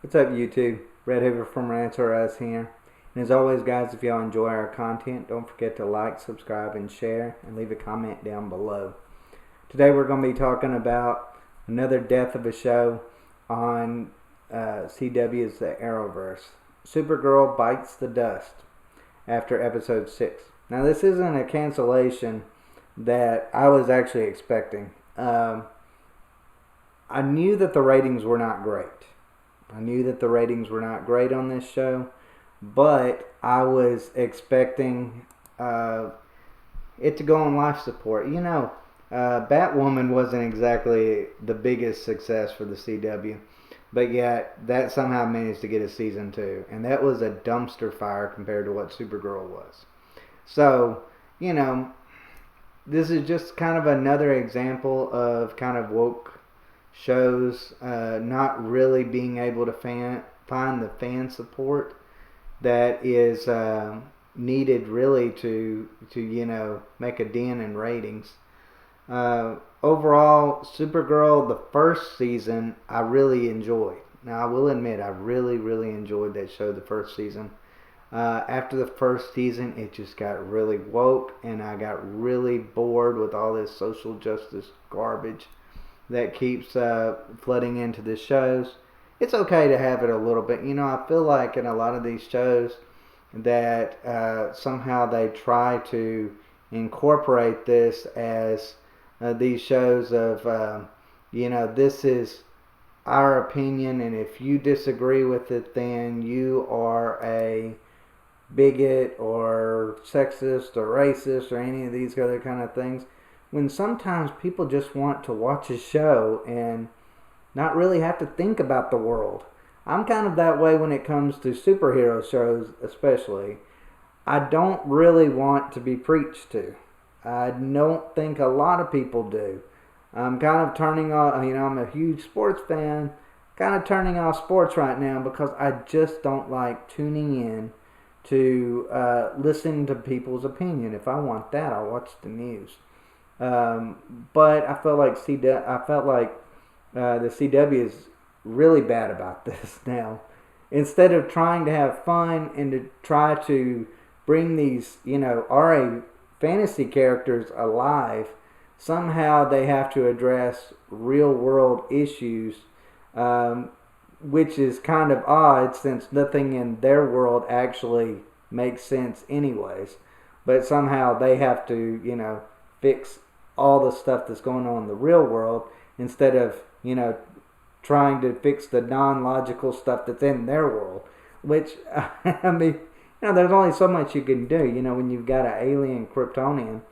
What's up, YouTube? Red Hoover from Rants here. And as always, guys, if y'all enjoy our content, don't forget to like, subscribe, and share, and leave a comment down below. Today we're going to be talking about another death of a show on CW's The Arrowverse. Supergirl bites the dust after episode 6. Now, this isn't a cancellation that I was actually expecting. I knew that the ratings were not great. I knew that the ratings were not great on this show, but I was expecting it to go on life support. You know, Batwoman wasn't exactly the biggest success for the CW, but yet that somehow managed to get a season 2, and that was a dumpster fire compared to what Supergirl was. So, you know, this is just kind of another example of kind of woke shows not really being able to find the fan support that is needed really to you know, make a dent in ratings. Overall, Supergirl, the first season, I really enjoyed. Now, I will admit, I really enjoyed that show, the first season. After the first season, it just got really woke, and I got really bored with all this social justice garbage that keeps flooding into the shows. It's okay to have it a little bit. You know, I feel like in a lot of these shows that somehow they try to incorporate this as these shows of, you know, this is our opinion, and if you disagree with it, then you are a bigot or sexist or racist or any of these other kind of things. When sometimes people just want to watch a show and not really have to think about the world. I'm kind of that way when it comes to superhero shows, especially. I don't really want to be preached to. I don't think a lot of people do. I'm kind of turning off, you know, I'm a huge sports fan, kind of turning off sports right now because I just don't like tuning in to listen to people's opinion. If I want that, I'll watch the news. But I felt like the CW is really bad about this now. Instead of trying to have fun and to try to bring these, you know, RA fantasy characters alive, somehow they have to address real world issues, which is kind of odd since nothing in their world actually makes sense anyways. But somehow they have to, you know, fix all the stuff that's going on in the real world instead of, you know, trying to fix the non-logical stuff that's in their world. Which, I mean, you know, there's only so much you can do, you know, when you've got an alien Kryptonian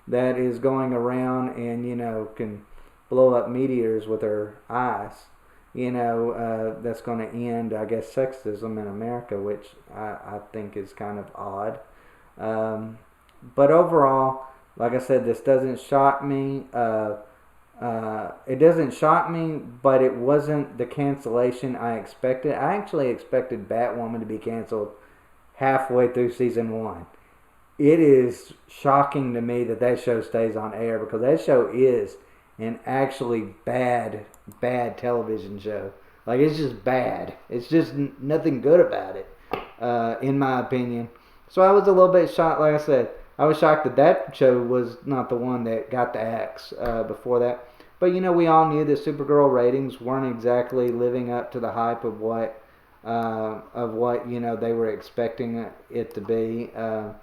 that is going around and, you know, can blow up meteors with her eyes. You know, that's going to end, I guess, sexism in America, which I think is kind of odd. But overall, like I said, this doesn't shock me. It doesn't shock me, but it wasn't the cancellation I expected. I actually expected Batwoman to be canceled halfway through season 1. It is shocking to me that that show stays on air because that show is an actually bad television show. Like, it's just bad. It's just nothing good about it, in my opinion. So I was a little bit shocked, like I said. I was shocked that that show was not the one that got the axe before that. But, you know, we all knew that Supergirl ratings weren't exactly living up to the hype of what you know, they were expecting it to be. But,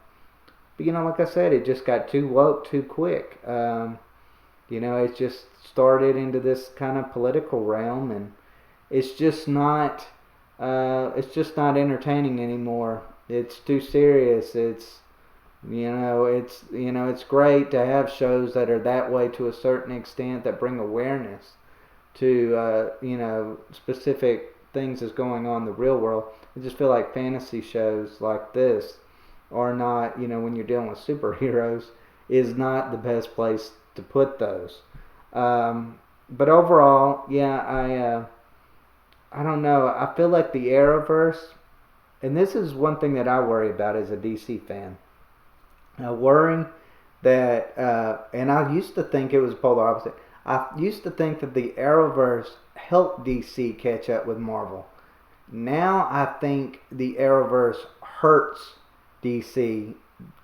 you know, like I said, it just got too woke too quick. You know, it just started into this kind of political realm, and it's just not entertaining anymore. It's too serious. It's great to have shows that are that way to a certain extent that bring awareness to you know, specific things that's going on in the real world. I just feel like fantasy shows like this are not, you know, when you're dealing with superheroes, is not the best place to put those. But overall, yeah, I don't know. I feel like the Arrowverse, and this is one thing that I worry about as a DC fan. Worrying that, and I used to think it was polar opposite. I used to think that the Arrowverse helped DC catch up with Marvel. Now I think the Arrowverse hurts DC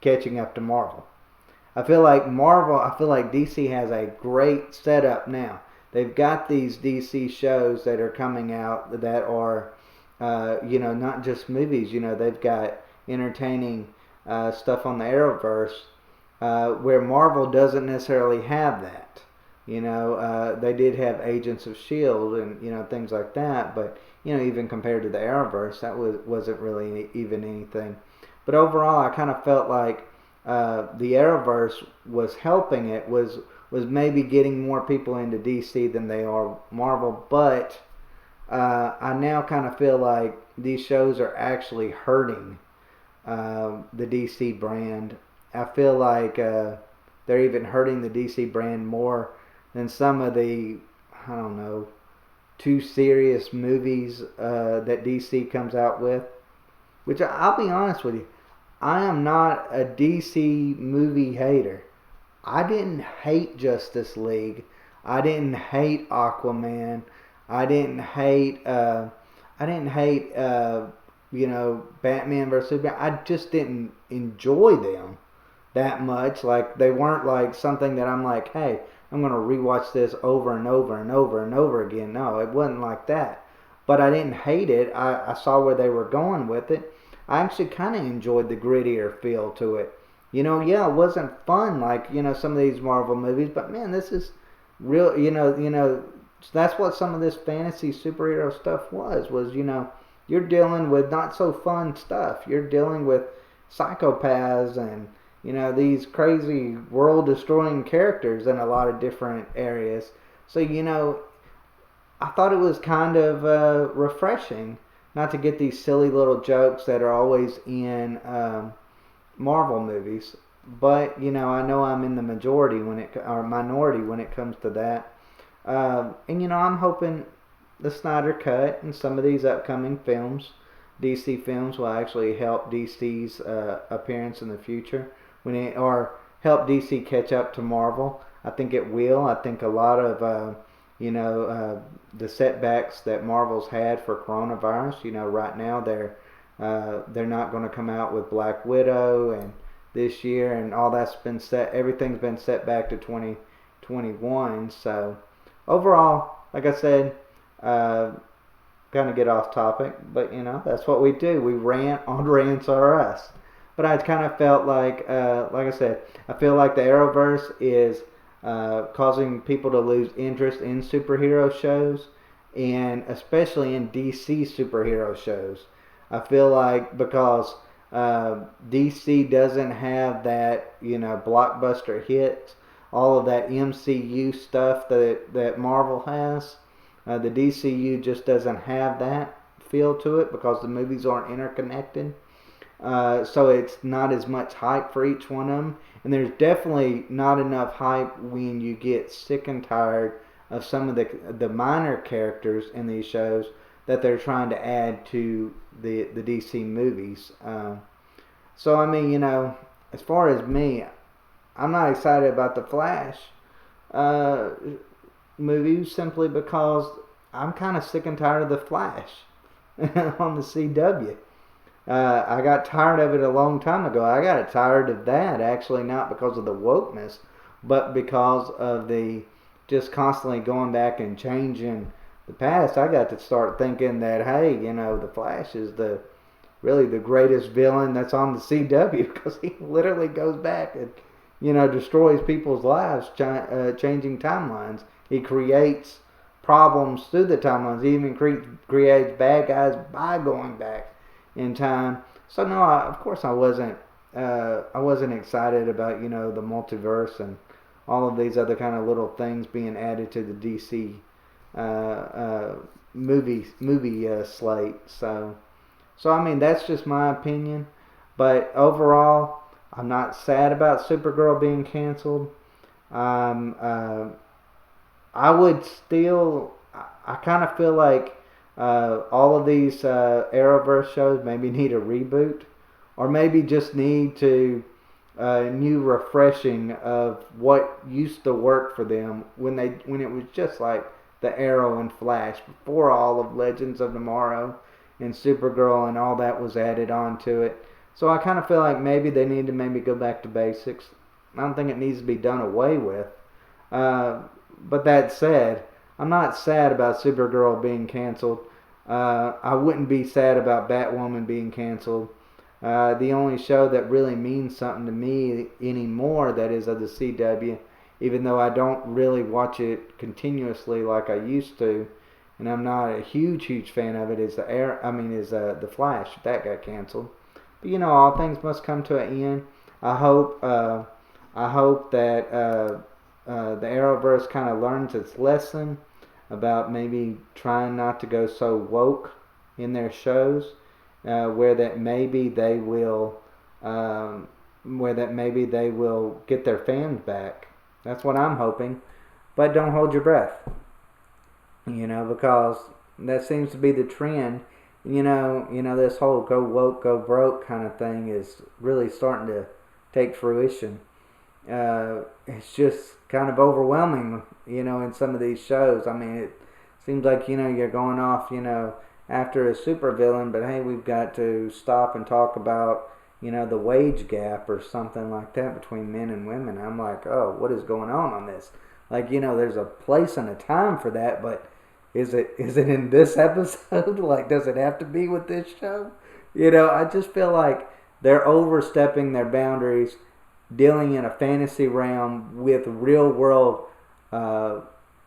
catching up to Marvel. I feel like DC has a great setup now. They've got these DC shows that are coming out that are, not just movies. They've got entertaining stuff on the Arrowverse where Marvel doesn't necessarily have that. They did have Agents of Shield and things like that, but even compared to the Arrowverse, that wasn't really even anything. But overall, I kind of felt like the Arrowverse was helping it, was maybe getting more people into DC than they are Marvel. But I now kind of feel like these shows are actually hurting the DC brand. I feel like they're even hurting the DC brand more than some of the, I don't know, too serious movies that DC comes out with. Which I'll be honest with you, I am not a DC movie hater. I didn't hate Justice League. I didn't hate Aquaman. I didn't hate. Batman vs Superman. I just didn't enjoy them that much. Like they weren't like something that I'm like, hey, I'm gonna rewatch this over and over and over and over again. No, it wasn't like that. But I didn't hate it. I saw where they were going with it. I actually kind of enjoyed the grittier feel to it. Yeah, it wasn't fun like some of these Marvel movies, but man, this is real. That's what some of this fantasy superhero stuff was. You're dealing with not so fun stuff. You're dealing with psychopaths and these crazy world destroying characters in a lot of different areas. So I thought it was kind of refreshing not to get these silly little jokes that are always in Marvel movies. But I know I'm in the majority minority when it comes to that. And I'm hoping the Snyder Cut and some of these upcoming films, DC films, will actually help DC's appearance in the future or help DC catch up to Marvel. I think it will. I think a lot of the setbacks that Marvel's had for coronavirus. Right now they're not going to come out with Black Widow and this year, and all that's been set. Everything's been set back to 2021. So overall, like I said, kind of get off topic, but that's what we do. We rant on Rants Are Us. But I kind of felt like I said, I feel like the Arrowverse is causing people to lose interest in superhero shows, and especially in DC superhero shows. I feel like because DC doesn't have that blockbuster hits, all of that MCU stuff that Marvel has. The DCU just doesn't have that feel to it because the movies aren't interconnected. So it's not as much hype for each one of them. And there's definitely not enough hype when you get sick and tired of some of the minor characters in these shows that they're trying to add to the DC movies. So I mean, as far as me, I'm not excited about the Flash movie simply because I'm kind of sick and tired of the Flash on the CW. I got tired of it a long time ago. I got tired of that actually, not because of the wokeness, but because of the just constantly going back and changing the past. I got to start thinking that, hey, the Flash is really the greatest villain that's on the CW because he literally goes back and destroys people's lives, changing timelines. He creates problems through the timelines. He even creates bad guys by going back in time. So no, of course I wasn't excited about the multiverse and all of these other kind of little things being added to the DC movie slate. So I mean that's just my opinion. But overall, I'm not sad about Supergirl being canceled. I would still. I kind of feel like all of these Arrowverse shows maybe need a reboot, or maybe just need to new refreshing of what used to work for them when it was just like the Arrow and Flash before all of Legends of Tomorrow and Supergirl and all that was added onto it. So I kind of feel like maybe they need to maybe go back to basics. I don't think it needs to be done away with. But that said, I'm not sad about Supergirl being canceled. I wouldn't be sad about Batwoman being canceled. The only show that really means something to me anymore that is of the CW, even though I don't really watch it continuously like I used to, and I'm not a huge fan of it, is the Flash. That got canceled. But all things must come to an end. I hope that the Arrowverse kind of learns its lesson about maybe trying not to go so woke in their shows, where that maybe they will get their fans back. That's what I'm hoping. But don't hold your breath, because that seems to be the trend. This whole go woke, go broke kind of thing is really starting to take fruition. It's just kind of overwhelming, in some of these shows. I mean, it seems like, you're going off, after a supervillain, but hey, we've got to stop and talk about, the wage gap or something like that between men and women. I'm like, oh, what is going on this? Like, there's a place and a time for that, but is it in this episode? Like, does it have to be with this show? I just feel like they're overstepping their boundaries, dealing in a fantasy realm with real world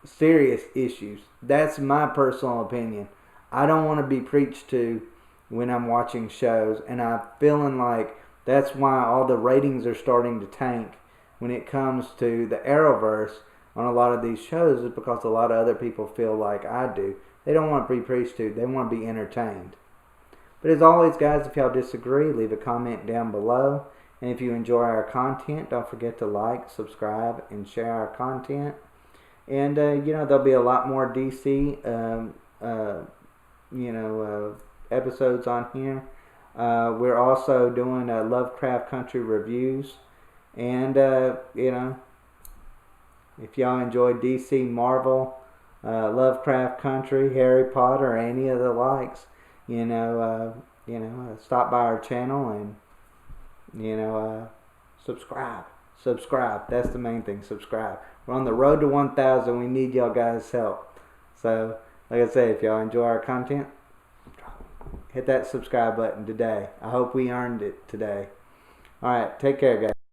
serious issues. That's my personal opinion. I don't want to be preached to when I'm watching shows, and I'm feeling like that's why all the ratings are starting to tank when it comes to the Arrowverse on a lot of these shows, is because a lot of other people feel like I do. They don't want to be preached to. They want to be entertained. But as always, guys, if y'all disagree, leave a comment down below. And if you enjoy our content, don't forget to like, subscribe, and share our content. And, there'll be a lot more DC, episodes on here. We're also doing Lovecraft Country reviews. And, if y'all enjoy DC, Marvel, Lovecraft Country, Harry Potter, or any of the likes, stop by our channel and, subscribe. Subscribe. That's the main thing. Subscribe. We're on the road to 1,000. We need y'all guys' help. So, like I say, if y'all enjoy our content, hit that subscribe button today. I hope we earned it today. Alright, take care, guys.